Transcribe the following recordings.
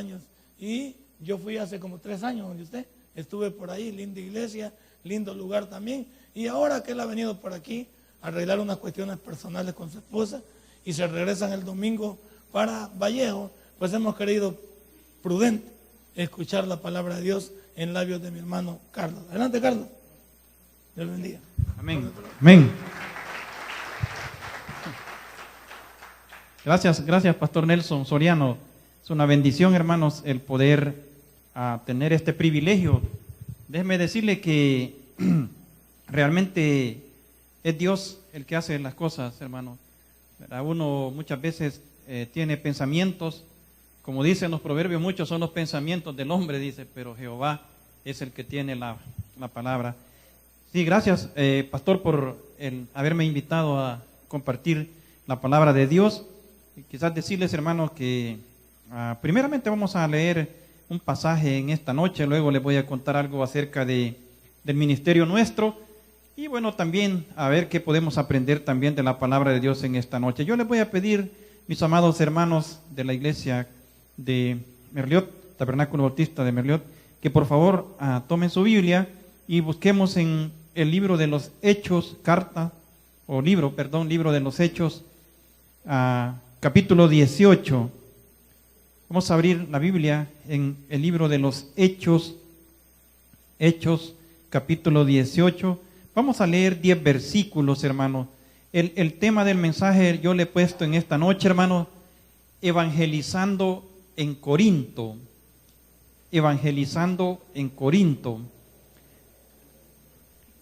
años. Y yo fui hace como 3 años donde usted, estuve por ahí, linda iglesia, lindo lugar también. Y ahora que él ha venido por aquí a arreglar unas cuestiones personales con su esposa y se regresan el domingo para Vallejo, pues hemos querido prudente escuchar la palabra de Dios en labios de mi hermano Carlos. Adelante, Carlos. Dios lo bendiga. Amén. Amén. Gracias, Pastor Nelson Soriano. Es una bendición, hermanos, el poder tener este privilegio. Déjeme decirle que realmente es Dios el que hace las cosas, hermanos. Uno muchas veces tiene pensamientos, como dicen los proverbios, muchos son los pensamientos del hombre, dice, pero Jehová es el que tiene la palabra. Sí, gracias, pastor, por haberme invitado a compartir la palabra de Dios. Y quizás decirles, hermanos, que primeramente vamos a leer un pasaje en esta noche, luego les voy a contar algo acerca del ministerio nuestro, y bueno, también a ver qué podemos aprender también de la palabra de Dios en esta noche. Yo les voy a pedir, mis amados hermanos de la iglesia de Merliot, Tabernáculo Bautista de Merliot, que por favor tomen su Biblia y busquemos en el libro de los Hechos, libro de los Hechos, capítulo 18. Vamos a abrir la Biblia en el libro de los Hechos, capítulo 18. Vamos a leer 10 versículos, hermanos. El tema del mensaje yo le he puesto en esta noche, hermanos, evangelizando en Corinto. Evangelizando en Corinto.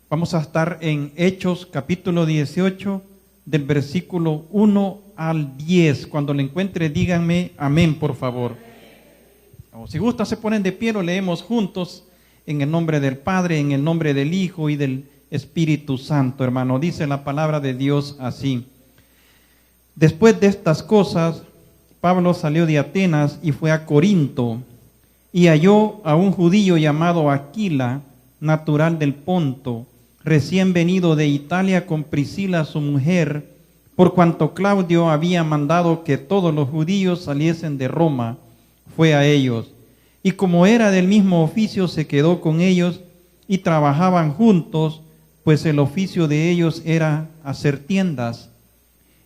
Vamos a estar en Hechos capítulo 18, del versículo 1 al 10. Cuando lo encuentre, díganme amén, por favor. O si gusta, se ponen de pie, lo leemos juntos en el nombre del Padre, en el nombre del Hijo y del Espíritu Santo, hermano. Dice la palabra de Dios así. Después de estas cosas, Pablo salió de Atenas y fue a Corinto, y halló a un judío llamado Aquila, natural del Ponto, recién venido de Italia con Priscila su mujer, por cuanto Claudio había mandado que todos los judíos saliesen de Roma, fue a ellos. Y como era del mismo oficio, se quedó con ellos y trabajaban juntos, pues el oficio de ellos era hacer tiendas.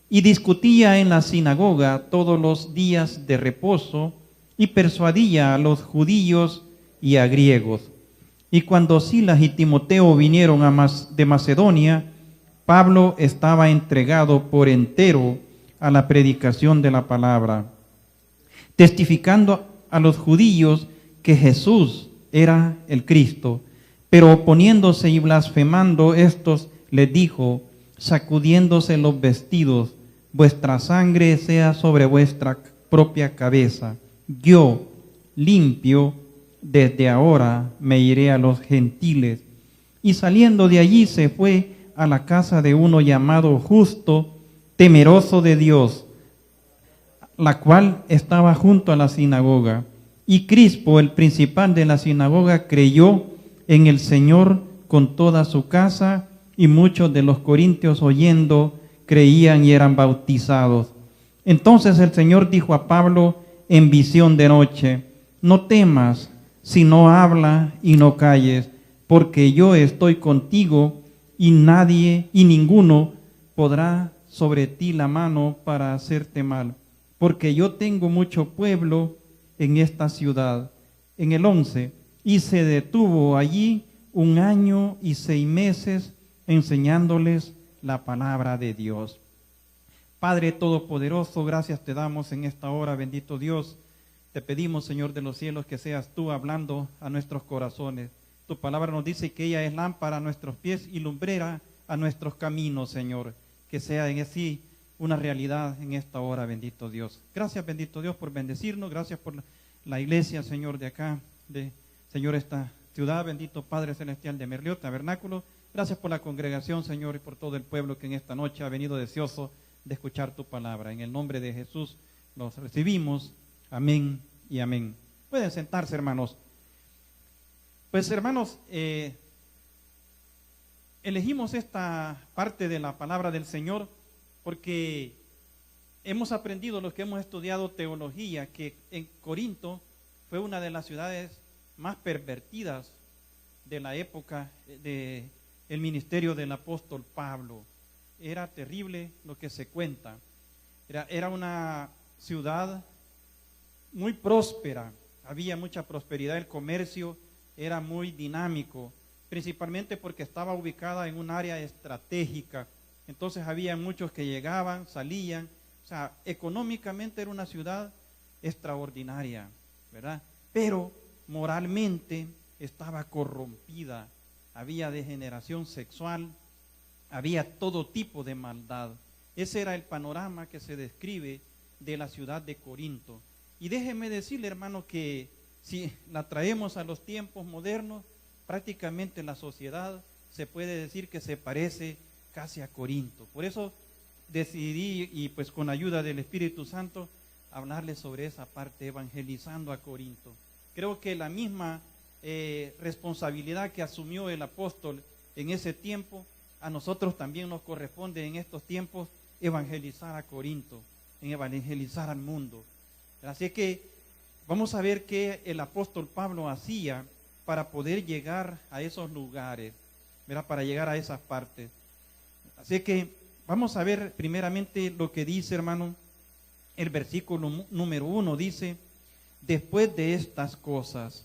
Y discutía en la sinagoga todos los días de reposo y persuadía a los judíos y a griegos. Y cuando Silas y Timoteo vinieron de Macedonia, Pablo estaba entregado por entero a la predicación de la palabra, testificando a los judíos que Jesús era el Cristo. Pero oponiéndose y blasfemando, estos les dijo, sacudiéndose los vestidos, vuestra sangre sea sobre vuestra propia cabeza. Yo, limpio, desde ahora me iré a los gentiles. Y saliendo de allí se fue a la casa de uno llamado Justo, temeroso de Dios, la cual estaba junto a la sinagoga. Y Crispo, el principal de la sinagoga, creyó en el Señor con toda su casa, y muchos de los corintios oyendo creían y eran bautizados. Entonces el Señor dijo a Pablo en visión de noche, no temas, sino habla y no calles, porque yo estoy contigo, y nadie y ninguno podrá sobre ti la mano para hacerte mal, porque yo tengo mucho pueblo en esta ciudad. En el 11, y se detuvo allí 1 año y 6 meses enseñándoles la palabra de Dios. Padre Todopoderoso, gracias te damos en esta hora, bendito Dios. Te pedimos, Señor de los cielos, que seas tú hablando a nuestros corazones. Tu palabra nos dice que ella es lámpara a nuestros pies y lumbrera a nuestros caminos, Señor. Que sea en sí una realidad en esta hora, bendito Dios. Gracias, bendito Dios, por bendecirnos. Gracias por la iglesia, Señor, de acá, Señor, esta ciudad, bendito Padre Celestial de Merliot, Tabernáculo. Gracias por la congregación, Señor, y por todo el pueblo que en esta noche ha venido deseoso de escuchar tu palabra. En el nombre de Jesús los recibimos. Amén y amén. Pueden sentarse, hermanos. Pues, hermanos, elegimos esta parte de la palabra del Señor porque hemos aprendido, los que hemos estudiado teología, que en Corinto fue una de las ciudades más pervertidas de la época del ministerio del apóstol Pablo. Era terrible lo que se cuenta. Era una ciudad muy próspera, había mucha prosperidad, el comercio era muy dinámico, principalmente porque estaba ubicada en un área estratégica. Entonces había muchos que llegaban, salían, o sea, económicamente era una ciudad extraordinaria, ¿verdad? Pero moralmente estaba corrompida, había degeneración sexual, había todo tipo de maldad. Ese era el panorama que se describe de la ciudad de Corinto. Y déjeme decirle, hermano, que si la traemos a los tiempos modernos, prácticamente la sociedad se puede decir que se parece casi a Corinto. Por eso decidí, y pues con ayuda del Espíritu Santo, hablarles sobre esa parte, evangelizando a Corinto. Creo que la misma responsabilidad que asumió el apóstol en ese tiempo, a nosotros también nos corresponde en estos tiempos evangelizar a Corinto, en evangelizar al mundo. Así que vamos a ver qué el apóstol Pablo hacía para poder llegar a esos lugares, ¿verdad? Para llegar a esas partes. Así que vamos a ver primeramente lo que dice, hermano, el versículo número 1, dice, después de estas cosas.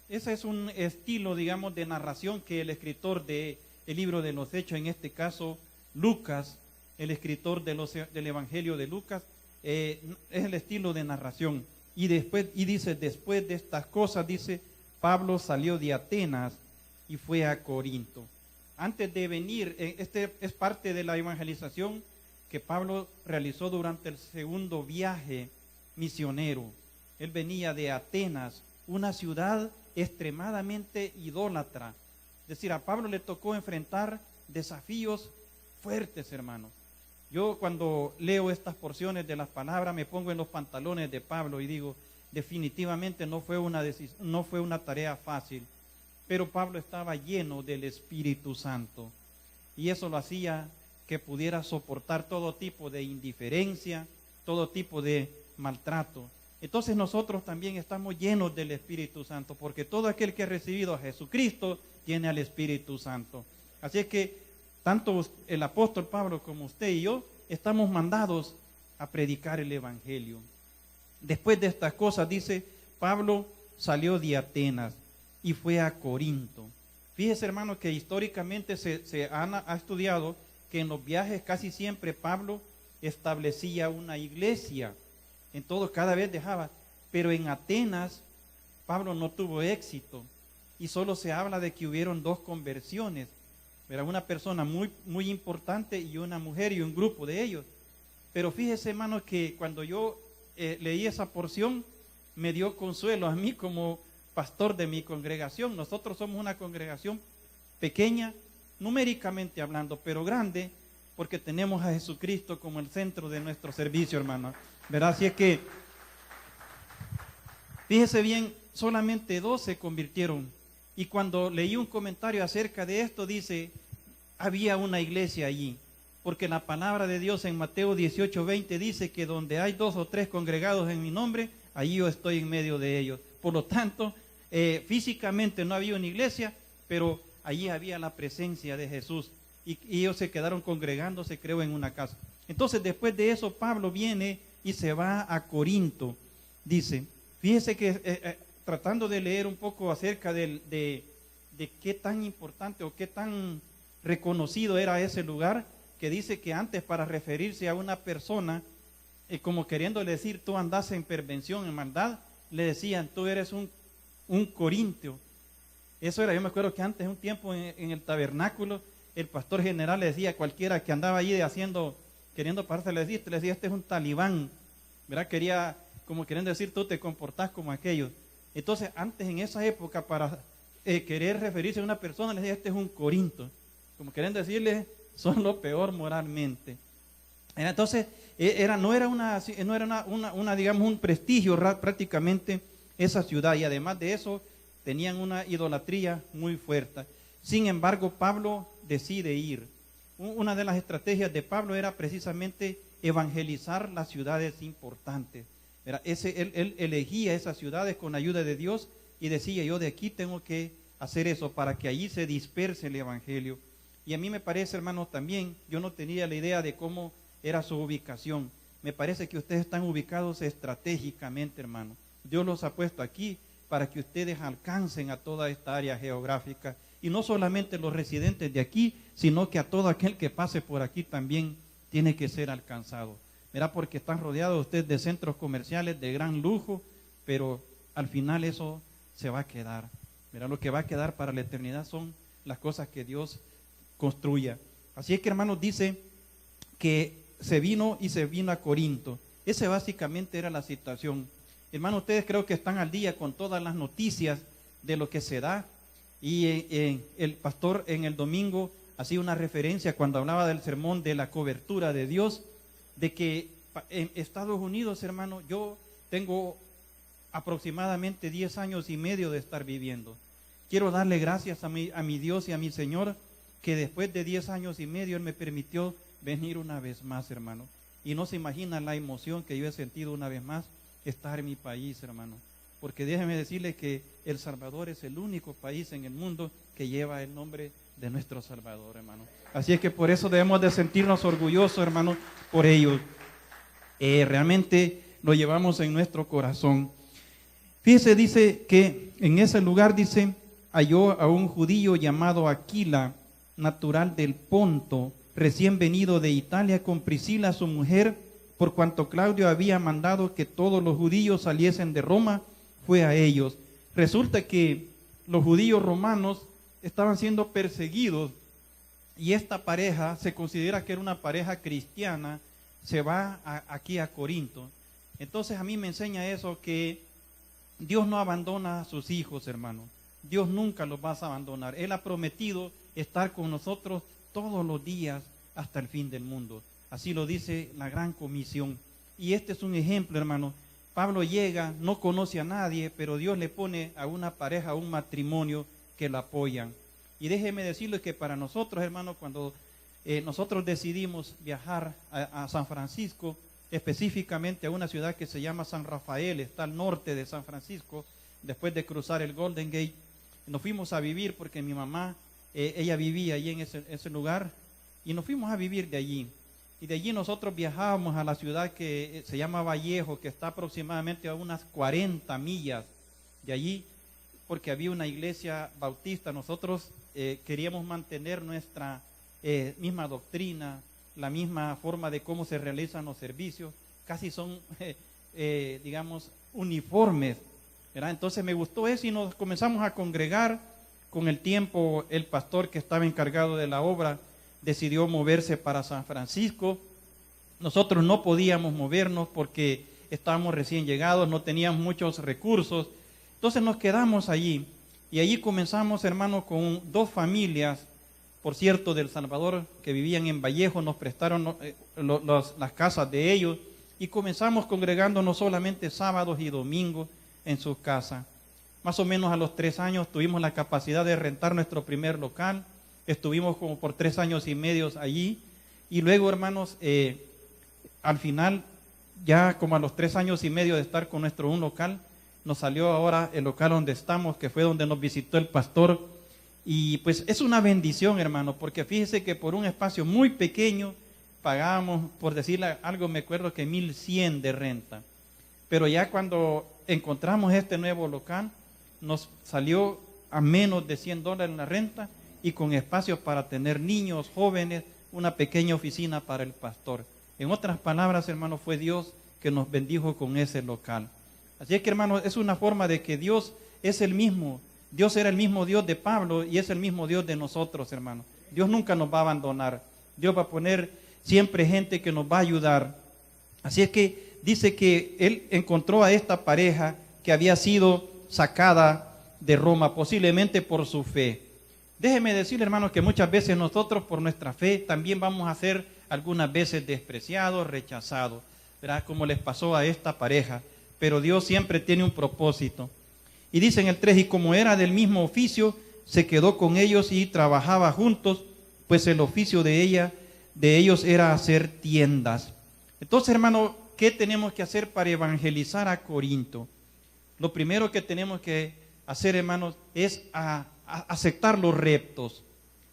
Ese es un estilo, digamos, de narración que el escritor del libro de los Hechos, en este caso Lucas, el escritor del Evangelio de Lucas, es el estilo de narración. Y dice, después de estas cosas, dice, Pablo salió de Atenas y fue a Corinto. Antes de venir, este es parte de la evangelización que Pablo realizó durante el segundo viaje misionero. Él venía de Atenas, una ciudad extremadamente idólatra. Es decir, a Pablo le tocó enfrentar desafíos fuertes, hermanos. Yo cuando leo estas porciones de las palabras me pongo en los pantalones de Pablo y digo, definitivamente no fue una tarea fácil, pero Pablo estaba lleno del Espíritu Santo y eso lo hacía que pudiera soportar todo tipo de indiferencia, todo tipo de maltrato. Entonces nosotros también estamos llenos del Espíritu Santo, porque todo aquel que ha recibido a Jesucristo tiene al Espíritu Santo. Así es que tanto el apóstol Pablo como usted y yo estamos mandados a predicar el Evangelio. Después de estas cosas, dice, Pablo salió de Atenas y fue a Corinto. Fíjese, hermano, que históricamente se ha estudiado que en los viajes casi siempre Pablo establecía una iglesia. En todo, cada vez dejaba. Pero en Atenas, Pablo no tuvo éxito. Y solo se habla de que hubieron 2 conversiones. Era una persona muy, muy importante y una mujer y un grupo de ellos. Pero fíjese, hermano, que cuando yo leí esa porción, me dio consuelo a mí como pastor de mi congregación. Nosotros somos una congregación pequeña, numéricamente hablando, pero grande, porque tenemos a Jesucristo como el centro de nuestro servicio, hermano. ¿Verdad? Así es que, fíjese bien, solamente 2 se convirtieron. Y cuando leí un comentario acerca de esto, dice, había una iglesia allí. Porque la palabra de Dios en Mateo 18:20 dice que donde hay 2 o 3 congregados en mi nombre, allí yo estoy en medio de ellos. Por lo tanto, físicamente no había una iglesia, pero allí había la presencia de Jesús. Y ellos se quedaron congregándose, creo, en una casa. Entonces, después de eso, Pablo viene y se va a Corinto. Dice, fíjese que tratando de leer un poco acerca de qué tan importante o qué tan reconocido era ese lugar, que dice que antes para referirse a una persona, como queriéndole decir, tú andas en pervención, en maldad, le decían, tú eres un corintio. Eso era, yo me acuerdo que antes, un tiempo en el tabernáculo, el pastor general le decía a cualquiera que andaba allí queriendo pararse, le decía, este es un talibán, ¿verdad? Como queriendo decir, tú te comportás como aquellos. Entonces, antes en esa época, para querer referirse a una persona, le decía, este es un corinto, como queriendo decirle, son lo peor moralmente. Entonces, no era digamos, un prestigio prácticamente esa ciudad, y además de eso, tenían una idolatría muy fuerte. Sin embargo, Pablo decide ir. Una de las estrategias de Pablo era precisamente evangelizar las ciudades importantes. Él elegía esas ciudades con ayuda de Dios y decía, yo de aquí tengo que hacer eso para que allí se disperse el evangelio. Y a mí me parece, hermanos, también, yo no tenía la idea de cómo era su ubicación. Me parece que ustedes están ubicados estratégicamente, hermanos. Dios los ha puesto aquí para que ustedes alcancen a toda esta área geográfica. Y no solamente los residentes de aquí, sino que a todo aquel que pase por aquí también tiene que ser alcanzado. Mira, porque están rodeados ustedes de centros comerciales de gran lujo, pero al final eso se va a quedar. Mira, lo que va a quedar para la eternidad son las cosas que Dios construya. Así es que, hermanos, dice que se vino a Corinto. Esa básicamente era la situación. Hermanos, ustedes creo que están al día con todas las noticias de lo que se da. Y el pastor en el domingo hacía una referencia cuando hablaba del sermón de la cobertura de Dios, de que en Estados Unidos, hermano, yo tengo aproximadamente 10 años y medio de estar viviendo. Quiero darle gracias a mi Dios y a mi Señor, que después de 10 años y medio Él me permitió venir una vez más, hermano. Y no se imaginan la emoción que yo he sentido una vez más estar en mi país, hermano. Porque déjenme decirles que El Salvador es el único país en el mundo que lleva el nombre de nuestro Salvador, hermano. Así es que por eso debemos de sentirnos orgullosos, hermano, por ello. Realmente lo llevamos en nuestro corazón. Fíjese, dice que en ese lugar, dice, halló a un judío llamado Aquila, natural del Ponto, recién venido de Italia, con Priscila su mujer, por cuanto Claudio había mandado que todos los judíos saliesen de Roma, fue a ellos. Resulta que los judíos romanos estaban siendo perseguidos y esta pareja, se considera que era una pareja cristiana, se va aquí a Corinto. Entonces a mí me enseña eso, que Dios no abandona a sus hijos, hermanos. Dios nunca los va a abandonar. Él ha prometido estar con nosotros todos los días hasta el fin del mundo. Así lo dice la Gran Comisión. Y este es un ejemplo, hermano. Pablo llega, no conoce a nadie, pero Dios le pone a una pareja, a un matrimonio que lo apoyan. Y déjeme decirles que para nosotros, hermano, cuando nosotros decidimos viajar a San Francisco, específicamente a una ciudad que se llama San Rafael, está al norte de San Francisco, después de cruzar el Golden Gate, nos fuimos a vivir porque mi mamá, ella vivía allí en ese lugar, y nos fuimos a vivir de allí. Y de allí nosotros viajábamos a la ciudad que se llama Vallejo, que está aproximadamente a unas 40 millas de allí, porque había una iglesia bautista. Nosotros queríamos mantener nuestra misma doctrina, la misma forma de cómo se realizan los servicios, casi son, digamos, uniformes, ¿verdad? Entonces me gustó eso y nos comenzamos a congregar. Con el tiempo, el pastor que estaba encargado de la obra decidió moverse para San Francisco. Nosotros no podíamos movernos porque estábamos recién llegados, no teníamos muchos recursos. Entonces nos quedamos allí y allí comenzamos, hermanos, con 2 familias, por cierto, del Salvador, que vivían en Vallejo. Nos prestaron las casas de ellos y comenzamos congregándonos solamente sábados y domingos en sus casas. Más o menos a los 3 años tuvimos la capacidad de rentar nuestro primer local. Estuvimos como por 3 años y medio allí. Y luego, hermanos, al final, ya como a los 3 años y medio de estar con un local, nos salió ahora el local donde estamos, que fue donde nos visitó el pastor. Y pues es una bendición, hermano, porque fíjese que por un espacio muy pequeño pagábamos, por decirle algo, me acuerdo que 1,100 de renta. Pero ya cuando encontramos este nuevo local, nos salió a menos de $100 en la renta y con espacios para tener niños, jóvenes, una pequeña oficina para el pastor. En otras palabras, hermano, fue Dios que nos bendijo con ese local. Así es que, hermano, es una forma de que Dios es el mismo. Dios era el mismo Dios de Pablo y es el mismo Dios de nosotros, hermano. Dios nunca nos va a abandonar. Dios va a poner siempre gente que nos va a ayudar. Así es que dice que él encontró a esta pareja que había sido sacada de Roma, posiblemente por su fe. Déjeme decirle, hermanos, que muchas veces nosotros por nuestra fe también vamos a ser algunas veces despreciados, rechazados, ¿verdad? Como les pasó a esta pareja. Pero Dios siempre tiene un propósito. Y dice en el 3, y como era del mismo oficio, se quedó con ellos y trabajaba juntos, pues el oficio de ellos era hacer tiendas. Entonces, hermano, ¿qué tenemos que hacer para evangelizar a Corinto? Lo primero que tenemos que hacer, hermanos, es aceptar los retos,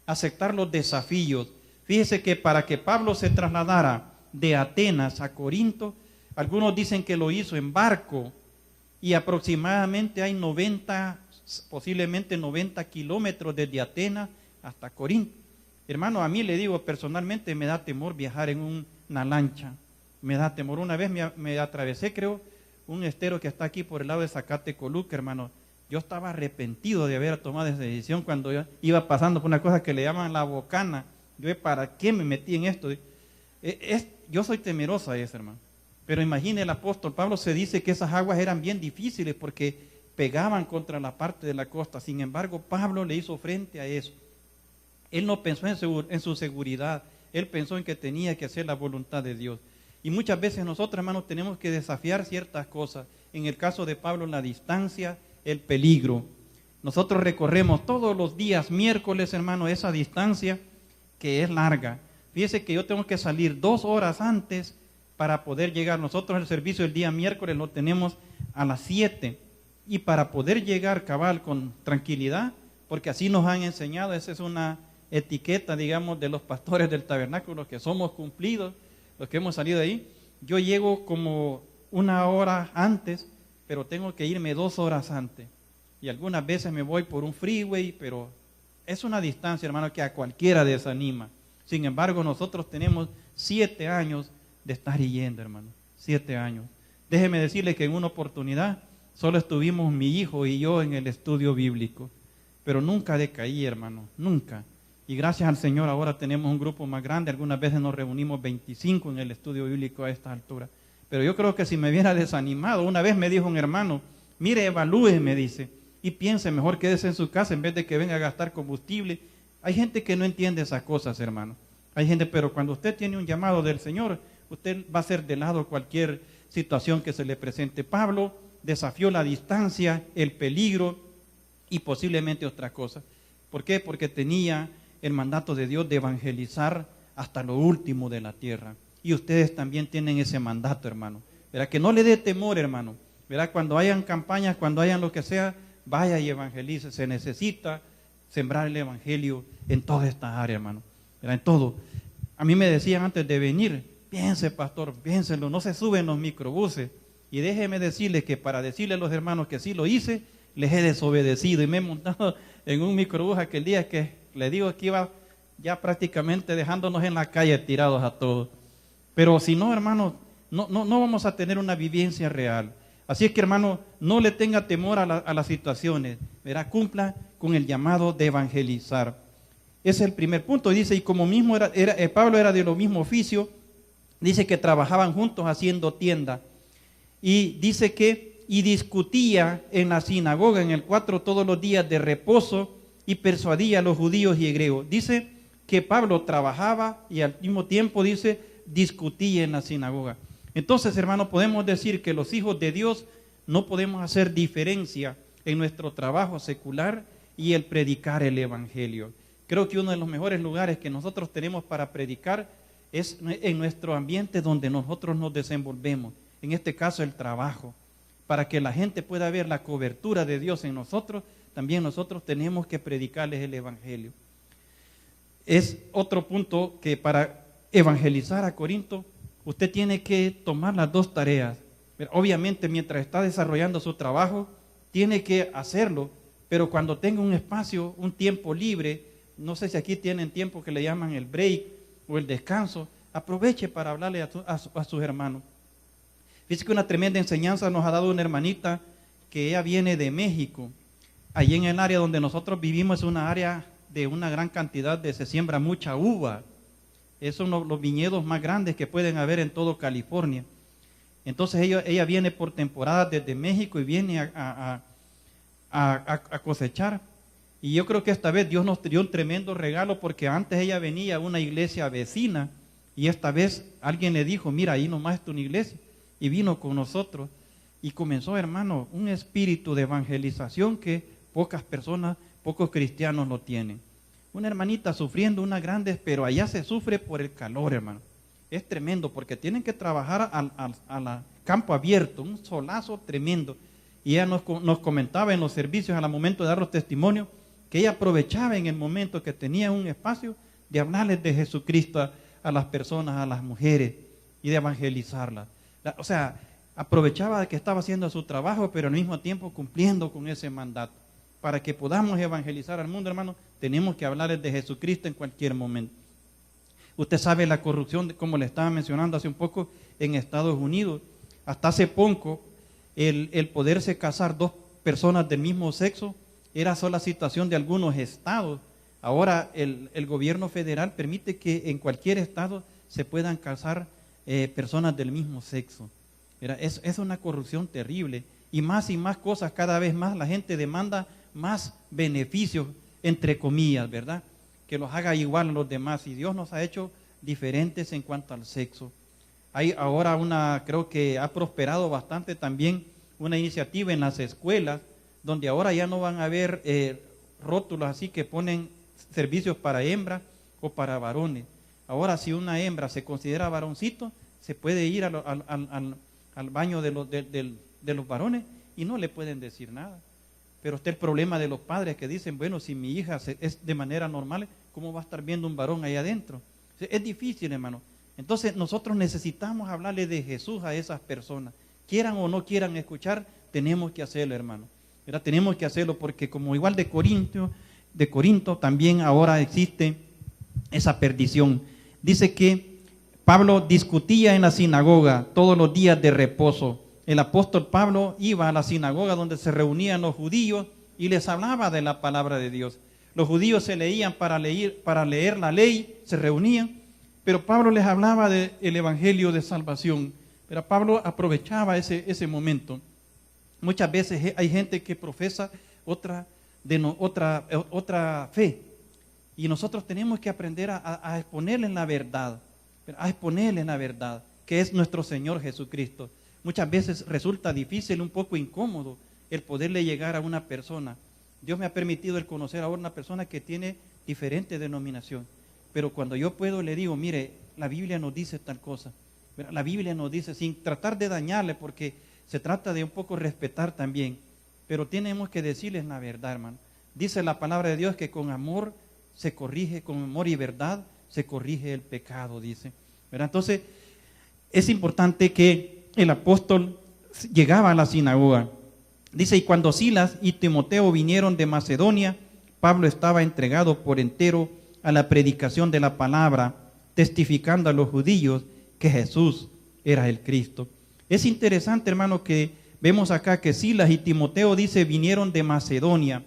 aceptar los desafíos. Fíjese que para que Pablo se trasladara de Atenas a Corinto, algunos dicen que lo hizo en barco, y aproximadamente hay 90, posiblemente 90 kilómetros desde Atenas hasta Corinto. Hermano, a mí le digo personalmente, me da temor viajar en una lancha, me da temor. Una vez me atravesé, creo, un estero que está aquí por el lado de Zacatecoluca, hermano. Yo estaba arrepentido de haber tomado esa decisión cuando yo iba pasando por una cosa que le llaman la bocana. Yo, ¿para qué me metí en esto? Yo soy temeroso a eso, hermano. Pero imagine, el apóstol Pablo se dice que esas aguas eran bien difíciles porque pegaban contra la parte de la costa. Sin embargo, Pablo le hizo frente a eso. Él no pensó en su seguridad, él pensó en que tenía que hacer la voluntad de Dios. Y muchas veces nosotros, hermanos, tenemos que desafiar ciertas cosas. En el caso de Pablo, la distancia, el peligro. Nosotros recorremos todos los días, miércoles, hermano, esa distancia que es larga. Fíjese que yo tengo que salir 2 horas antes para poder llegar. Nosotros el servicio el día miércoles lo tenemos a las 7. Y para poder llegar cabal con tranquilidad, porque así nos han enseñado, esa es una etiqueta, digamos, de los pastores del tabernáculo, que somos cumplidos, los que hemos salido de ahí. Yo llego como 1 hora antes, pero tengo que irme 2 horas antes. Y algunas veces me voy por un freeway, pero es una distancia, hermano, que a cualquiera desanima. Sin embargo, nosotros tenemos 7 años de estar yendo, hermano. 7 años. Déjeme decirle que en una oportunidad solo estuvimos mi hijo y yo en el estudio bíblico. Pero nunca decaí, hermano, nunca. Y gracias al Señor ahora tenemos un grupo más grande. Algunas veces nos reunimos 25 en el estudio bíblico a esta altura. Pero yo creo que si me hubiera desanimado, una vez me dijo un hermano, mire, evalúe, me dice, y piense, mejor quédese en su casa en vez de que venga a gastar combustible. Hay gente que no entiende esas cosas, hermano. Hay gente, pero cuando usted tiene un llamado del Señor, usted va a hacer de lado cualquier situación que se le presente. Pablo desafió la distancia, el peligro y posiblemente otra cosa. ¿Por qué? Porque tenía el mandato de Dios de evangelizar hasta lo último de la tierra. Y ustedes también tienen ese mandato, hermano. ¿Verdad? Que no le dé temor, hermano. ¿Verdad? Cuando hayan campañas, cuando hayan lo que sea, vaya y evangelice. Se necesita sembrar el evangelio en toda esta área, hermano. ¿Verdad? En todo. A mí me decían antes de venir, piense, pastor, piénselo, no se suben los microbuses. Y déjeme decirles que para decirle a los hermanos que sí lo hice, les he desobedecido y me he montado en un microbús aquel día que le digo que iba ya prácticamente dejándonos en la calle tirados a todos. Pero si no, hermano, no vamos a tener una vivencia real. Así es que, hermano, no le tenga temor a las situaciones, ¿verdad? Cumpla con el llamado de evangelizar. Ese es el primer punto. Dice, y como mismo Pablo era de lo mismo oficio, dice que trabajaban juntos haciendo tienda. Y dice que, y discutía en la sinagoga, en el 4, todos los días de reposo, y persuadía a los judíos y hebreos. Dice que Pablo trabajaba y al mismo tiempo, dice, discutía en la sinagoga. Entonces, hermano, podemos decir que los hijos de Dios no podemos hacer diferencia en nuestro trabajo secular y el predicar el evangelio. Creo que uno de los mejores lugares que nosotros tenemos para predicar es en nuestro ambiente donde nosotros nos desenvolvemos. En este caso, el trabajo. Para que la gente pueda ver la cobertura de Dios en nosotros, también nosotros tenemos que predicarles el evangelio. Es otro punto que para evangelizar a Corinto, usted tiene que tomar las 2 tareas. Obviamente, mientras está desarrollando su trabajo, tiene que hacerlo, pero cuando tenga un espacio, un tiempo libre, no sé si aquí tienen tiempo que le llaman el break o el descanso, aproveche para hablarle a sus hermanos. Fíjese que una tremenda enseñanza nos ha dado una hermanita que ella viene de México. Allí en el área donde nosotros vivimos es una área de una gran cantidad se siembra mucha uva. Esos son los viñedos más grandes que pueden haber en todo California. Entonces ella viene por temporada desde México y viene a cosechar. Y yo creo que esta vez Dios nos dio un tremendo regalo porque antes ella venía a una iglesia vecina y esta vez alguien le dijo, mira, ahí nomás está una iglesia. Y vino con nosotros y comenzó, hermano, un espíritu de evangelización que pocas personas, pocos cristianos lo tienen. Una hermanita sufriendo unas grandes, pero allá se sufre por el calor, hermano. es tremendo porque tienen que trabajar al campo abierto, un solazo tremendo. Y ella nos comentaba en los servicios al momento de dar los testimonios que ella aprovechaba en el momento que tenía un espacio de hablarles de Jesucristo a las personas, a las mujeres y de evangelizarlas. O sea, aprovechaba que estaba haciendo su trabajo, pero al mismo tiempo cumpliendo con ese mandato. Para que podamos evangelizar al mundo, hermano, tenemos que hablarles de Jesucristo en cualquier momento. Usted sabe la corrupción, como le estaba mencionando hace un poco, en Estados Unidos. Hasta hace poco, el poderse casar dos personas del mismo sexo era solo situación de algunos estados. Ahora el gobierno federal permite que en cualquier estado se puedan casar personas del mismo sexo. Es una corrupción terrible. Y más cosas, cada vez más la gente demanda más beneficios, entre comillas, ¿verdad? Que los haga igual a los demás. Y Dios nos ha hecho diferentes en cuanto al sexo. Hay ahora creo que ha prosperado bastante también una iniciativa en las escuelas, donde ahora ya no van a haber rótulos así que ponen servicios para hembras o para varones. Ahora, si una hembra se considera varoncito, se puede ir al baño de los varones y no le pueden decir nada. Pero está el problema de los padres que dicen, bueno, si mi hija es de manera normal, ¿cómo va a estar viendo un varón ahí adentro? Es difícil, hermano. Entonces nosotros necesitamos hablarle de Jesús a esas personas. Quieran o no quieran escuchar, tenemos que hacerlo, hermano. ¿Verdad? Tenemos que hacerlo porque como igual de Corinto también ahora existe esa perdición. Dice que Pablo discutía en la sinagoga todos los días de reposo. El apóstol Pablo iba a la sinagoga donde se reunían los judíos y les hablaba de la palabra de Dios. Los judíos se leían para leer la ley, se reunían, pero Pablo les hablaba del evangelio de salvación. Pero Pablo aprovechaba ese momento. Muchas veces hay gente que profesa otra fe y nosotros tenemos que aprender a exponerles la verdad, que es nuestro Señor Jesucristo. Muchas veces resulta difícil, un poco incómodo el poderle llegar a una persona. Dios me ha permitido el conocer ahora una persona que tiene diferente denominación, pero cuando yo puedo le digo, mire, la Biblia nos dice tal cosa. La Biblia nos dice, sin tratar de dañarle, porque se trata de un poco respetar también, pero tenemos que decirles la verdad, hermano. Dice la palabra de Dios que con amor se corrige, con amor y verdad se corrige el pecado, dice. ¿Verdad? Entonces, es importante que el apóstol llegaba a la sinagoga. Dice, y cuando Silas y Timoteo vinieron de Macedonia, Pablo estaba entregado por entero a la predicación de la palabra, testificando a los judíos que Jesús era el Cristo. Es interesante, hermano, que vemos acá que Silas y Timoteo, dice, vinieron de Macedonia.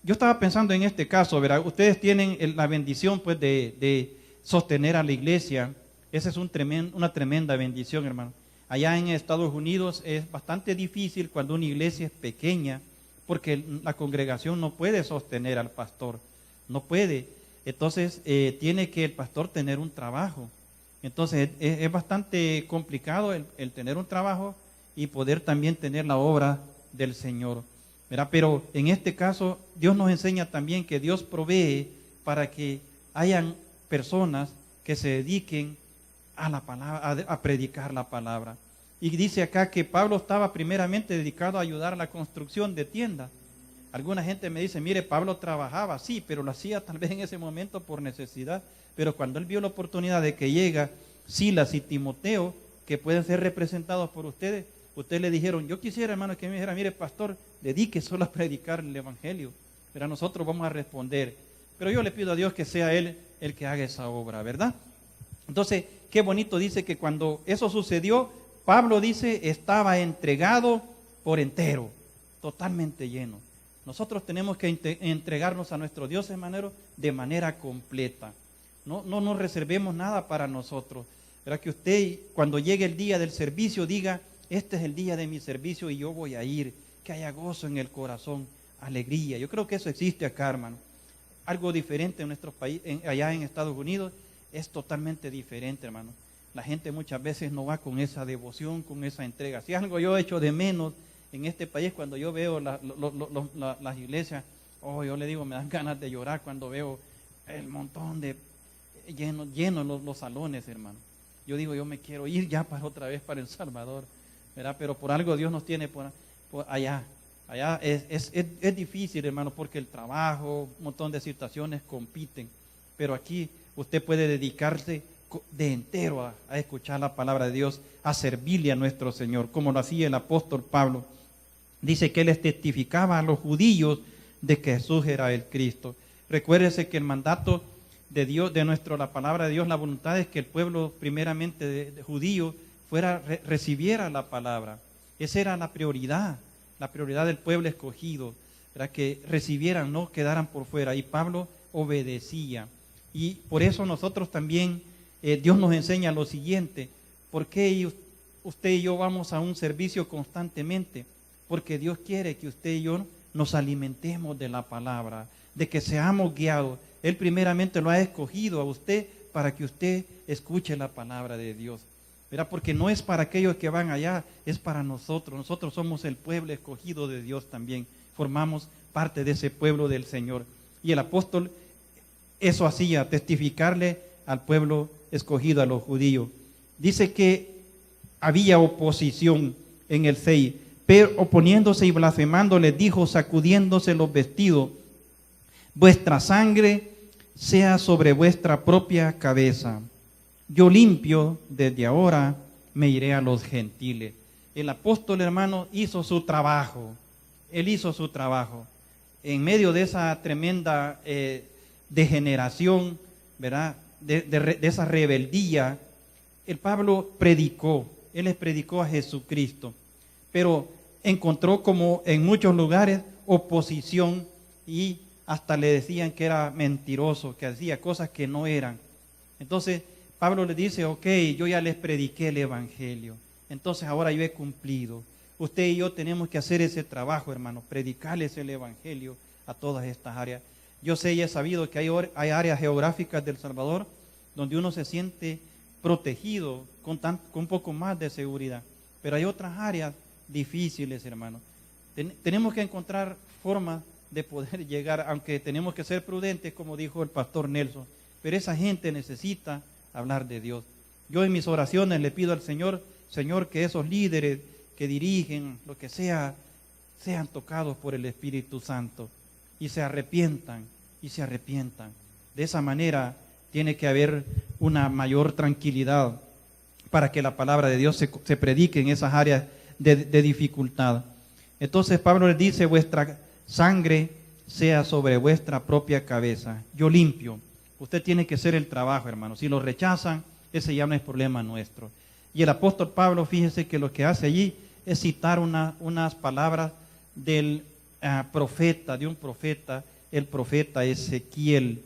Yo estaba pensando en este caso, ¿verdad? Ustedes tienen la bendición, pues, de sostener a la iglesia. Esa es una tremenda bendición, hermano. Allá en Estados Unidos es bastante difícil cuando una iglesia es pequeña, porque la congregación no puede sostener al pastor, no puede. Entonces, tiene que el pastor tener un trabajo. Entonces, es bastante complicado el tener un trabajo y poder también tener la obra del Señor, ¿verdad? Pero en este caso, Dios nos enseña también que Dios provee para que hayan personas que se dediquen a la palabra, a predicar la palabra. Y dice acá que Pablo estaba primeramente dedicado a ayudar a la construcción de tiendas. Alguna gente me dice, mire, Pablo trabajaba, sí, pero lo hacía tal vez en ese momento por necesidad. Pero cuando él vio la oportunidad de que llega Silas y Timoteo, que pueden ser representados por ustedes le dijeron, yo quisiera, hermano, que me dijera, mire, pastor, dedique solo a predicar el evangelio. Pero nosotros vamos a responder. Pero yo le pido a Dios que sea Él el que haga esa obra, ¿verdad? Entonces, qué bonito dice que cuando eso sucedió, Pablo dice, estaba entregado por entero, totalmente lleno. Nosotros tenemos que entregarnos a nuestro Dios, hermano, de manera completa. No nos reservemos nada para nosotros. ¿Verdad? Que usted, cuando llegue el día del servicio, diga, este es el día de mi servicio y yo voy a ir. Que haya gozo en el corazón, alegría. Yo creo que eso existe acá, hermano. Algo diferente en nuestro país, allá en Estados Unidos, es totalmente diferente, hermano. La gente muchas veces no va con esa devoción, con esa entrega. Si algo yo he hecho de menos en este país, cuando yo veo las iglesias, yo le digo, me dan ganas de llorar cuando veo el montón de llenos los salones, hermano. Yo digo, yo me quiero ir ya para otra vez para El Salvador, ¿verdad? Pero por algo Dios nos tiene por allá. Allá es difícil, hermano, porque el trabajo, un montón de situaciones compiten. Pero aquí usted puede dedicarse de entero a escuchar la palabra de Dios, a servirle a nuestro Señor, como lo hacía el apóstol Pablo. Dice que él les testificaba a los judíos de que Jesús era el Cristo. Recuérdese que el mandato de Dios, la palabra de Dios, la voluntad es que el pueblo primeramente de judío recibiera la palabra. Esa era la prioridad del pueblo escogido, era que recibieran, no quedaran por fuera. Y Pablo obedecía. Y por eso nosotros también, Dios nos enseña lo siguiente: ¿por qué usted y yo vamos a un servicio constantemente? Porque Dios quiere que usted y yo nos alimentemos de la palabra, de que seamos guiados. Él primeramente lo ha escogido a usted para que usted escuche la palabra de Dios. ¿Verdad? Porque no es para aquellos que van allá, es para nosotros. Nosotros somos el pueblo escogido de Dios también. Formamos parte de ese pueblo del Señor. Y el apóstol eso hacía, testificarle al pueblo escogido, a los judíos. Dice que había oposición en el 6, pero oponiéndose y blasfemando les dijo, sacudiéndose los vestidos: vuestra sangre sea sobre vuestra propia cabeza. Yo limpio, desde ahora me iré a los gentiles. El apóstol, hermano, hizo su trabajo. Él hizo su trabajo. En medio de esa tremenda degeneración, ¿verdad? De esa rebeldía, el Pablo predicó. Él les predicó a Jesucristo. Pero encontró, como en muchos lugares, oposición, y hasta le decían que era mentiroso, que hacía cosas que no eran. Entonces Pablo le dice, ok, yo ya les prediqué el evangelio, entonces ahora yo he cumplido. Usted y yo tenemos que hacer ese trabajo, hermano, predicarles el evangelio a todas estas áreas. Yo sé y he sabido que hay áreas geográficas del Salvador donde uno se siente protegido con un poco más de seguridad, pero hay otras áreas difíciles, hermano. Tenemos que encontrar formas de poder llegar, aunque tenemos que ser prudentes, como dijo el pastor Nelson, pero esa gente necesita hablar de Dios. Yo en mis oraciones le pido al Señor, que esos líderes que dirigen, lo que sea, sean tocados por el Espíritu Santo y se arrepientan. De esa manera tiene que haber una mayor tranquilidad para que la palabra de Dios se predique en esas áreas de dificultad. Entonces Pablo les dice, vuestra sangre sea sobre vuestra propia cabeza. Yo limpio. Usted tiene que hacer el trabajo, hermano. Si lo rechazan, ese ya no es problema nuestro. Y el apóstol Pablo, fíjese que lo que hace allí es citar unas palabras del profeta, el profeta Ezequiel.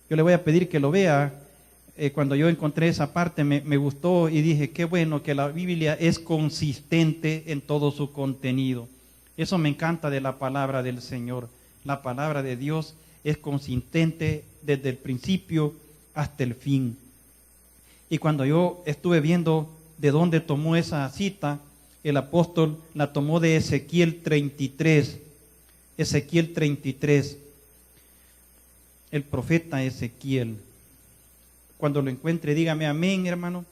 Yo le voy a pedir que lo vea. Cuando yo encontré esa parte me gustó y dije, qué bueno que la Biblia es consistente en todo su contenido. Eso me encanta de la palabra del Señor. La palabra de Dios es consistente desde el principio hasta el fin. Y cuando yo estuve viendo de dónde tomó esa cita, el apóstol la tomó de Ezequiel 33. Ezequiel 33. El profeta Ezequiel. Cuando lo encuentre, dígame amén, hermano.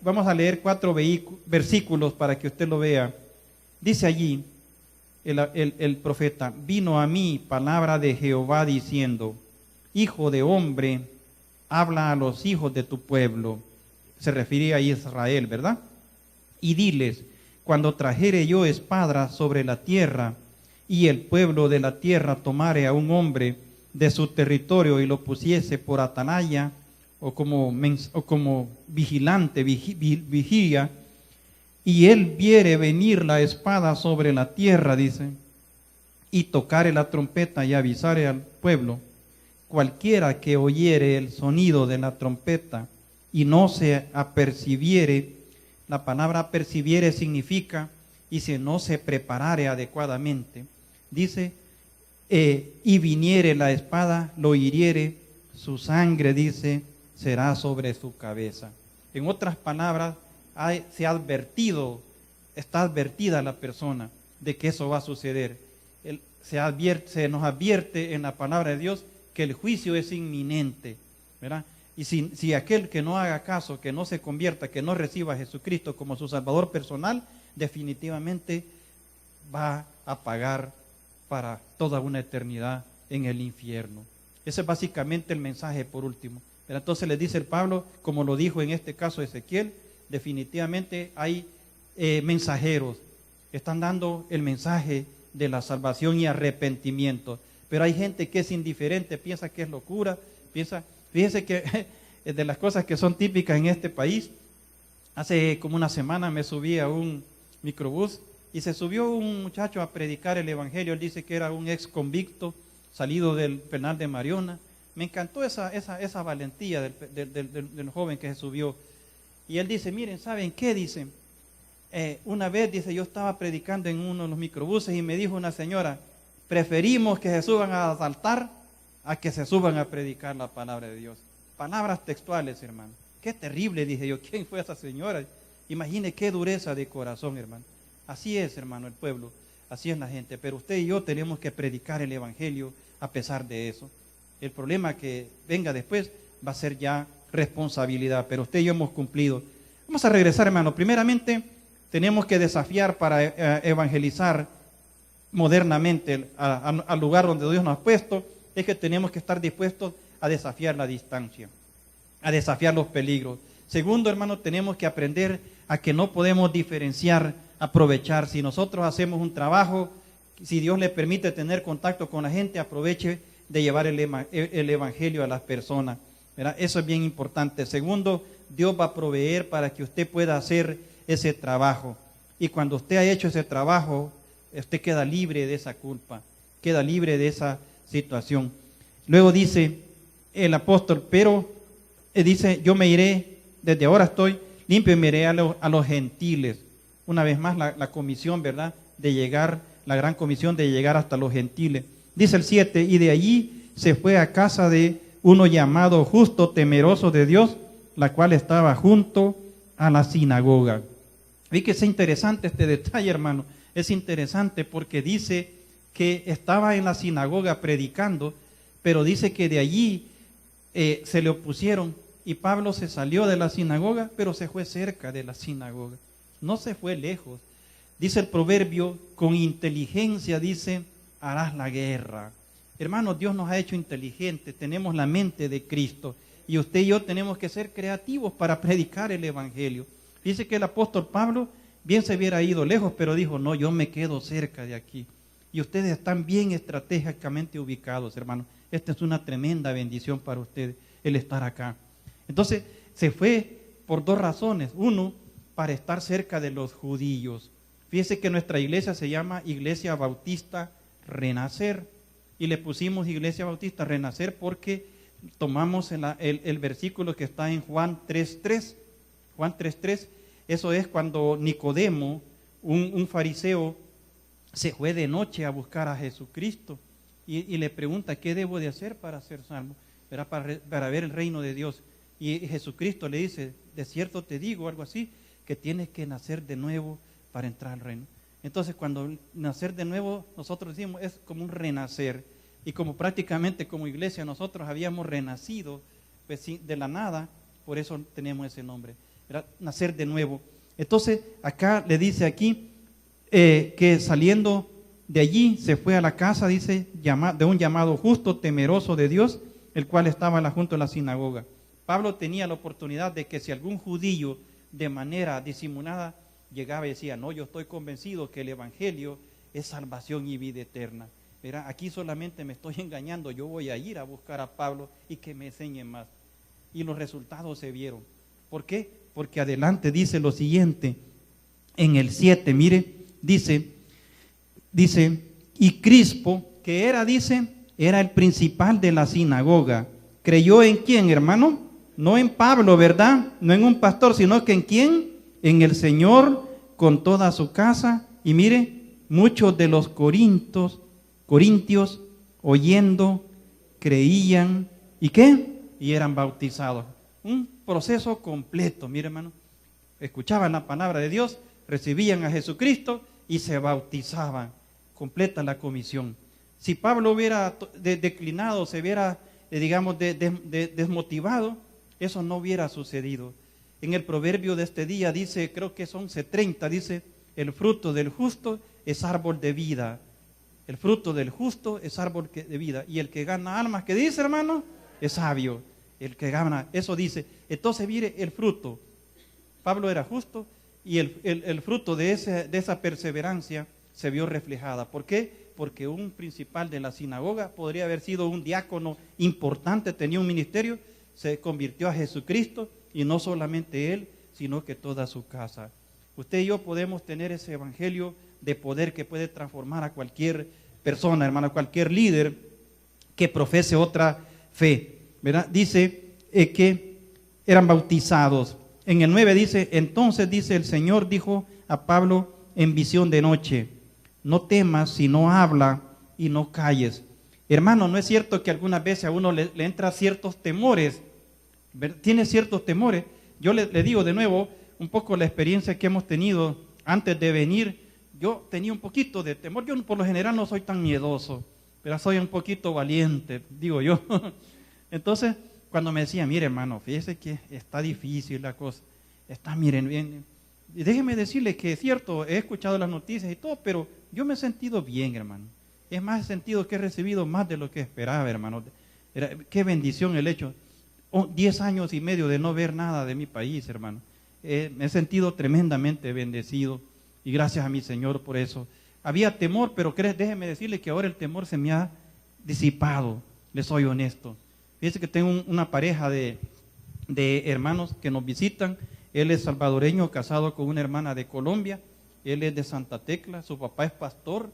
Vamos a leer 4 versículos para que usted lo vea. Dice allí el profeta: vino a mí palabra de Jehová diciendo, hijo de hombre, habla a los hijos de tu pueblo. Se refería a Israel, ¿verdad? Y diles, cuando trajere yo espada sobre la tierra, y el pueblo de la tierra tomare a un hombre de su territorio y lo pusiese por atalaya, o como vigilante, vigía, y él viere venir la espada sobre la tierra, dice, y tocare la trompeta y avisare al pueblo, cualquiera que oyere el sonido de la trompeta y no se apercibiere, la palabra apercibiere significa, y si no se preparare adecuadamente, dice, y viniere la espada, lo hiriere, su sangre, dice, será sobre su cabeza. En otras palabras, está advertida la persona de que eso va a suceder. Se nos advierte en la palabra de Dios que el juicio es inminente, ¿verdad? Y si aquel que no haga caso, que no se convierta, que no reciba a Jesucristo como su Salvador personal, definitivamente va a pagar para toda una eternidad en el infierno. Ese es básicamente el mensaje por último. Pero entonces le dice el Pablo, como lo dijo en este caso Ezequiel, definitivamente hay mensajeros que están dando el mensaje de la salvación y arrepentimiento. Pero hay gente que es indiferente, piensa que es locura, fíjese que de las cosas que son típicas en este país, hace como una semana me subí a un microbús y se subió un muchacho a predicar el evangelio. Él dice que era un ex convicto salido del penal de Mariona. Me encantó esa valentía del joven que se subió. Y él dice, miren, ¿saben qué? Dice, una vez, dice, yo estaba predicando en uno de los microbuses y me dijo una señora, preferimos que se suban a asaltar a que se suban a predicar la palabra de Dios. Palabras textuales, hermano. Qué terrible, dije yo. ¿Quién fue esa señora? Imagine qué dureza de corazón, hermano. Así es, hermano, el pueblo. Así es la gente. Pero usted y yo tenemos que predicar el evangelio a pesar de eso. El problema que venga después va a ser ya responsabilidad. Pero usted y yo hemos cumplido. Vamos a regresar, hermano. Primeramente, tenemos que desafiar para evangelizar modernamente al lugar donde Dios nos ha puesto. Es que tenemos que estar dispuestos a desafiar la distancia, a desafiar los peligros. Segundo, hermano, tenemos que aprender a que no podemos diferenciar, aprovechar. Si nosotros hacemos un trabajo, si Dios le permite tener contacto con la gente, aproveche de llevar el evangelio a las personas, ¿verdad? Eso es bien importante. Segundo, Dios va a proveer para que usted pueda hacer ese trabajo. Y cuando usted ha hecho ese trabajo, usted queda libre de esa culpa, queda libre de esa situación. Luego dice el apóstol, pero dice, yo me iré, desde ahora estoy limpio y me iré a los gentiles. Una vez más la comisión, ¿verdad? De llegar, la gran comisión de llegar hasta los gentiles. Dice el 7, y de allí se fue a casa de uno llamado justo, temeroso de Dios, la cual estaba junto a la sinagoga. Vi que es interesante este detalle, hermano. Es interesante porque dice que estaba en la sinagoga predicando, pero dice que de allí se le opusieron y Pablo se salió de la sinagoga, pero se fue cerca de la sinagoga. No se fue lejos. Dice el proverbio, con inteligencia, dice, harás la guerra. Hermanos, Dios nos ha hecho inteligentes, tenemos la mente de Cristo y usted y yo tenemos que ser creativos para predicar el evangelio. Dice que el apóstol Pablo bien se hubiera ido lejos, pero dijo, no, yo me quedo cerca de aquí. Y ustedes están bien estratégicamente ubicados, hermanos. Esta es una tremenda bendición para ustedes, el estar acá. Entonces, se fue por dos razones. Uno, para estar cerca de los judíos. Fíjese que nuestra iglesia se llama Iglesia Bautista Renacer. Y le pusimos Iglesia Bautista Renacer porque tomamos el versículo que está en Juan 3.3. Juan 3.3, eso es cuando Nicodemo, un fariseo, se fue de noche a buscar a Jesucristo y le pregunta, ¿qué debo de hacer para ser salvo? Era para ver el reino de Dios. Y Jesucristo le dice, de cierto te digo, algo así, que tienes que nacer de nuevo para entrar al reino. Entonces, cuando nacer de nuevo, nosotros decimos, es como un renacer. Y como prácticamente como iglesia nosotros habíamos renacido pues, de la nada, por eso tenemos ese nombre. Era nacer de nuevo. Entonces, acá le dice aquí que saliendo de allí se fue a la casa, dice, de un llamado justo, temeroso de Dios, el cual estaba junto a la sinagoga. Pablo tenía la oportunidad de que si algún judío de manera disimulada llegaba y decía, no, yo estoy convencido que el evangelio es salvación y vida eterna. Verá, aquí solamente me estoy engañando, yo voy a ir a buscar a Pablo y que me enseñe más. Y los resultados se vieron. ¿Por qué? Porque adelante dice lo siguiente, en el 7, mire, dice, y Crispo, que era, dice, era el principal de la sinagoga. ¿Creyó en quién, hermano? No en Pablo, ¿verdad? No en un pastor, sino que en quién? En el Señor, con toda su casa. Y mire, muchos de los corintios, oyendo, creían, ¿y qué? Y eran bautizados. Un proceso completo, mire, hermano. Escuchaban la palabra de Dios, recibían a Jesucristo y se bautizaban. Completa la comisión. Si Pablo hubiera declinado, se hubiera, desmotivado, eso no hubiera sucedido. En el proverbio de este día dice, creo que es 11:30, dice, el fruto del justo es árbol de vida. El fruto del justo es árbol de vida. Y el que gana almas, ¿qué dice, hermano? Es sabio. El que gana, eso dice. Entonces, mire, el fruto. Pablo era justo y el fruto de esa perseverancia se vio reflejada. ¿Por qué? Porque un principal de la sinagoga podría haber sido un diácono importante, tenía un ministerio, se convirtió a Jesucristo, y no solamente él, sino que toda su casa. Usted y yo podemos tener ese evangelio de poder que puede transformar a cualquier persona, hermano, a cualquier líder que profese otra fe, ¿verdad? Dice que eran bautizados. En el 9 dice, entonces dice el Señor dijo a Pablo en visión de noche, no temas, sino habla y no calles. Hermano, ¿no es cierto que algunas veces a uno le entra ciertos temores? Tiene ciertos temores. Yo le digo de nuevo un poco la experiencia que hemos tenido antes de venir. Yo tenía un poquito de temor. Yo por lo general no soy tan miedoso, pero soy un poquito valiente, digo yo. Entonces, cuando me decía, mire hermano, fíjese que está difícil la cosa, miren bien. Y déjeme decirle que es cierto, he escuchado las noticias y todo, pero yo me he sentido bien, hermano. Es más, he sentido que he recibido más de lo que esperaba, hermano. Qué bendición el hecho. 10 años y medio de no ver nada de mi país, hermano. Me he sentido tremendamente bendecido y gracias a mi Señor por eso. Había temor, pero déjeme decirle que ahora el temor se me ha disipado, les soy honesto. Fíjense que tengo una pareja de hermanos que nos visitan. Él es salvadoreño, casado con una hermana de Colombia. Él es de Santa Tecla, su papá es pastor.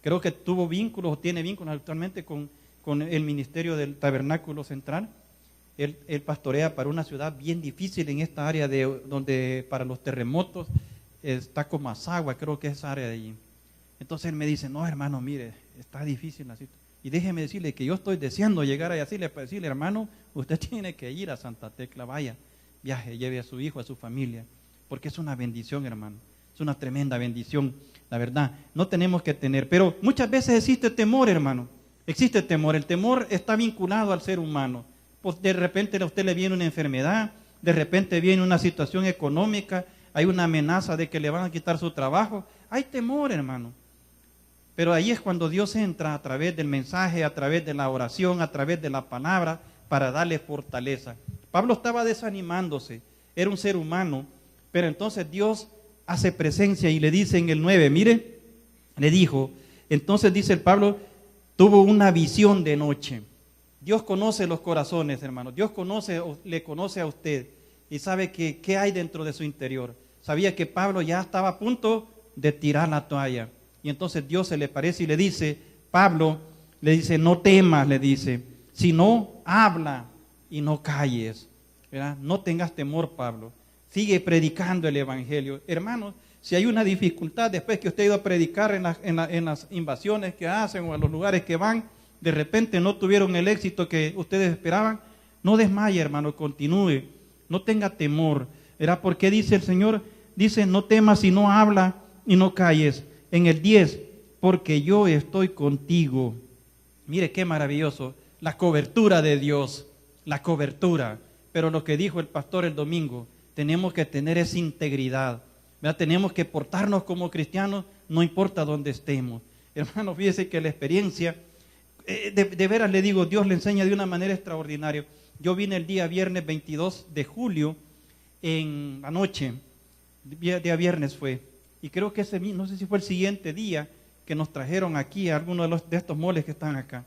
Creo que tuvo vínculos o tiene vínculos actualmente con el ministerio del Tabernáculo Central. Él pastorea para una ciudad bien difícil en esta área donde para los terremotos está Comasagua, creo que es esa área de allí. Entonces él me dice, no hermano, mire, está difícil la situación. Y déjeme decirle que yo estoy deseando llegar allá para decirle, hermano, usted tiene que ir a Santa Tecla, vaya, viaje, lleve a su hijo, a su familia, porque es una bendición, hermano, es una tremenda bendición, la verdad. No tenemos que tener, pero muchas veces existe temor, hermano, existe temor. El temor está vinculado al ser humano. Pues de repente a usted le viene una enfermedad, de repente viene una situación económica, hay una amenaza de que le van a quitar su trabajo, hay temor, hermano. Pero ahí es cuando Dios entra a través del mensaje, a través de la oración, a través de la palabra, para darle fortaleza. Pablo estaba desanimándose, era un ser humano, pero entonces Dios hace presencia y le dice en el 9, mire, le dijo, entonces dice el Pablo, tuvo una visión de noche. Dios conoce los corazones, hermano. Dios le conoce a usted y sabe qué hay dentro de su interior. Sabía que Pablo ya estaba a punto de tirar la toalla. Y entonces Dios se le parece y le dice, Pablo, le dice, no temas, le dice, sino habla y no calles. ¿Verdad? No tengas temor, Pablo. Sigue predicando el evangelio. Hermanos, si hay una dificultad después que usted ha ido a predicar en las invasiones que hacen o a los lugares que van, de repente no tuvieron el éxito que ustedes esperaban, no desmaye, hermano, continúe, no tenga temor. ¿Verdad? Porque dice el Señor, dice, no temas y no habla y no calles. En el 10, porque yo estoy contigo. Mire qué maravilloso, la cobertura de Dios, la cobertura. Pero lo que dijo el pastor el domingo, tenemos que tener esa integridad, ¿verdad? Tenemos que portarnos como cristianos, no importa dónde estemos. Hermano, fíjese que la experiencia, de veras le digo, Dios le enseña de una manera extraordinaria. Yo vine el día viernes 22 de julio, en la noche, día viernes fue, y creo que no sé si fue el siguiente día que nos trajeron aquí a algunos de estos moles que están acá.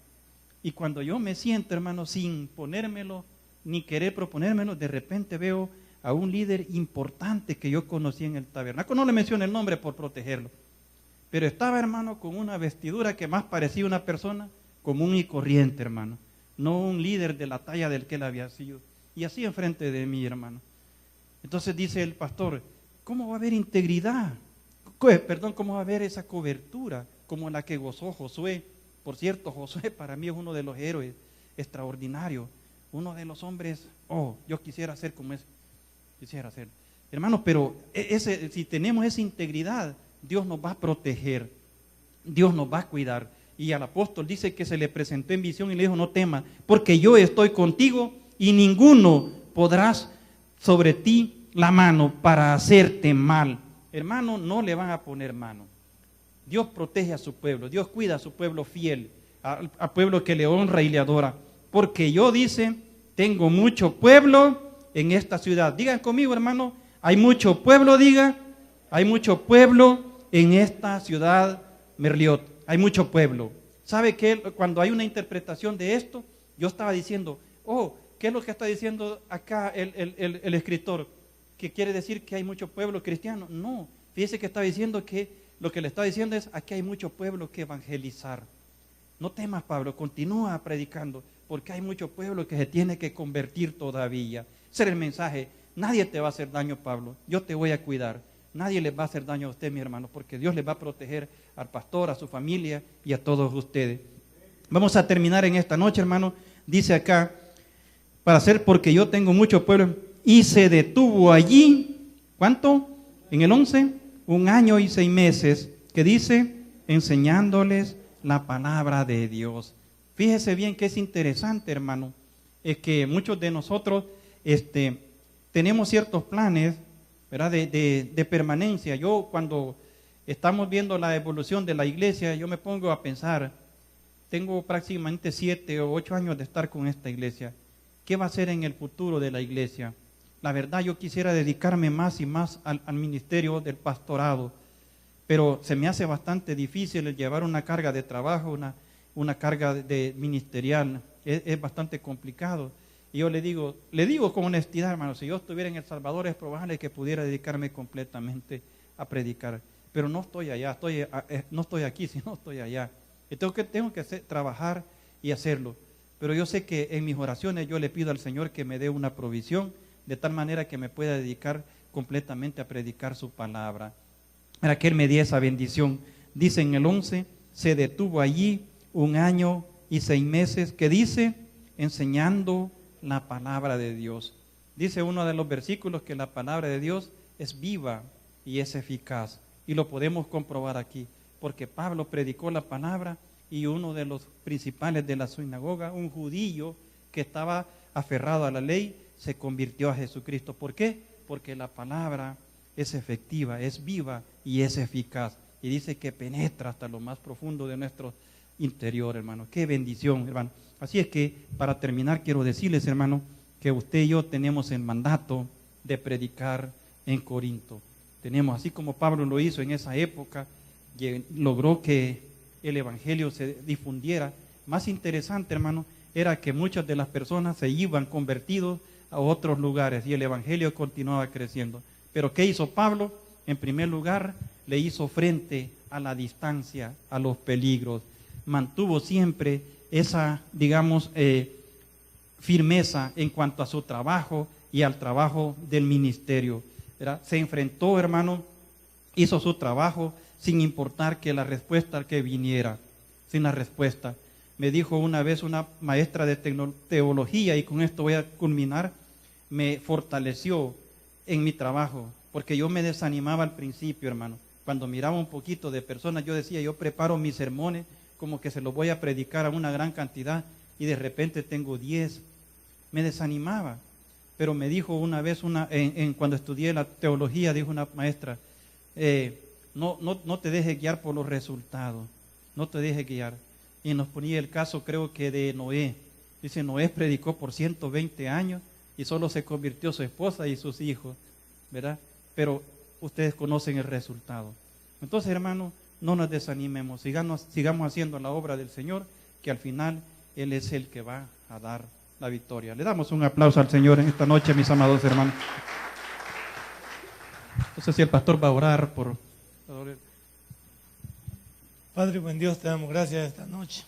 Y cuando yo me siento, hermano, sin ponérmelo, ni querer proponérmelo, de repente veo a un líder importante que yo conocí en el tabernáculo. No le menciono el nombre por protegerlo, pero estaba, hermano, con una vestidura que más parecía una persona común y corriente, hermano, no un líder de la talla del que él había sido. Y así enfrente de mí, hermano. Entonces dice el pastor, ¿cómo va a haber integridad? ¿Cómo va a haber esa cobertura como la que gozó Josué? Por cierto, Josué para mí es uno de los héroes extraordinarios, uno de los hombres, yo quisiera ser como ese, quisiera ser. Hermanos, pero si tenemos esa integridad, Dios nos va a proteger, Dios nos va a cuidar. Y al apóstol dice que se le presentó en visión y le dijo, no temas, porque yo estoy contigo y ninguno podrás sobre ti la mano para hacerte mal. Hermano, no le van a poner mano. Dios protege a su pueblo, Dios cuida a su pueblo fiel, al pueblo que le honra y le adora. Porque yo, dice, tengo mucho pueblo en esta ciudad. Digan conmigo, hermano, hay mucho pueblo, diga, hay mucho pueblo en esta ciudad Merliot. Hay mucho pueblo. ¿Sabe qué? Cuando hay una interpretación de esto, yo estaba diciendo, ¿qué es lo que está diciendo acá el escritor? ¿Que quiere decir que hay mucho pueblo cristiano? No, fíjese que está diciendo que lo que le está diciendo es, aquí hay mucho pueblo que evangelizar. No temas, Pablo, continúa predicando, porque hay mucho pueblo que se tiene que convertir todavía. Ese es el mensaje. Nadie te va a hacer daño, Pablo. Yo te voy a cuidar. Nadie les va a hacer daño a usted, mi hermano, porque Dios les va a proteger al pastor, a su familia y a todos ustedes. Vamos a terminar en esta noche, hermano. Dice acá, para hacer porque yo tengo mucho pueblo. Y se detuvo allí, ¿cuánto? En el 11, 1 año y 6 meses, que dice, enseñándoles la palabra de Dios. Fíjese bien que es interesante, hermano, es que muchos de nosotros tenemos ciertos planes, ¿verdad? De permanencia. Yo cuando estamos viendo la evolución de la iglesia, yo me pongo a pensar, tengo prácticamente 7 o 8 años de estar con esta iglesia. ¿Qué va a ser en el futuro de la iglesia? La verdad, yo quisiera dedicarme más y más al ministerio del pastorado, pero se me hace bastante difícil el llevar una carga de trabajo, una carga de ministerial. Es bastante complicado. Y yo le digo con honestidad, hermano, si yo estuviera en El Salvador es probable que pudiera dedicarme completamente a predicar, pero no estoy allá, no estoy aquí, sino estoy allá. Y tengo que trabajar y hacerlo. Pero yo sé que en mis oraciones yo le pido al Señor que me dé una provisión de tal manera que me pueda dedicar completamente a predicar su palabra. Para que Él me dé esa bendición. Dice en el 11, se detuvo allí 1 año y 6 meses, que dice, enseñando la palabra de Dios. Dice uno de los versículos que la palabra de Dios es viva y es eficaz. Y lo podemos comprobar aquí, porque Pablo predicó la palabra y uno de los principales de la sinagoga, un judío que estaba aferrado a la ley, se convirtió a Jesucristo. ¿Por qué? Porque la palabra es efectiva, es viva y es eficaz. Y dice que penetra hasta lo más profundo de nuestro interior, hermano. Qué bendición, hermano. Así es que, para terminar, quiero decirles, hermano, que usted y yo tenemos el mandato de predicar en Corinto. Tenemos, así como Pablo lo hizo en esa época, logró que el evangelio se difundiera. Más interesante, hermano, era que muchas de las personas se iban convertidos a otros lugares y el evangelio continuaba creciendo. Pero ¿qué hizo Pablo? En primer lugar, le hizo frente a la distancia, a los peligros. Mantuvo siempre esa, digamos, firmeza en cuanto a su trabajo y al trabajo del ministerio, ¿verdad? Se enfrentó, hermano, hizo su trabajo sin importar que la respuesta que viniera, sin la respuesta. Me dijo una vez una maestra de teología, y con esto voy a culminar, me fortaleció en mi trabajo, porque yo me desanimaba al principio, hermano. Cuando miraba un poquito de personas, yo decía, yo preparo mis sermones como que se los voy a predicar a una gran cantidad y de repente tengo 10. Me desanimaba. Pero me dijo una vez, cuando estudié la teología, dijo una maestra, no te dejes guiar por los resultados, no te dejes guiar. Y nos ponía el caso, creo que de Noé. Dice, Noé predicó por 120 años y solo se convirtió su esposa y sus hijos, ¿verdad? Pero ustedes conocen el resultado. Entonces, hermano, no nos desanimemos, sigamos haciendo la obra del Señor, que al final Él es el que va a dar la victoria. Le damos un aplauso al Señor en esta noche, mis amados hermanos. No sé si el pastor va a orar por... Padre, buen Dios, te damos gracias esta noche.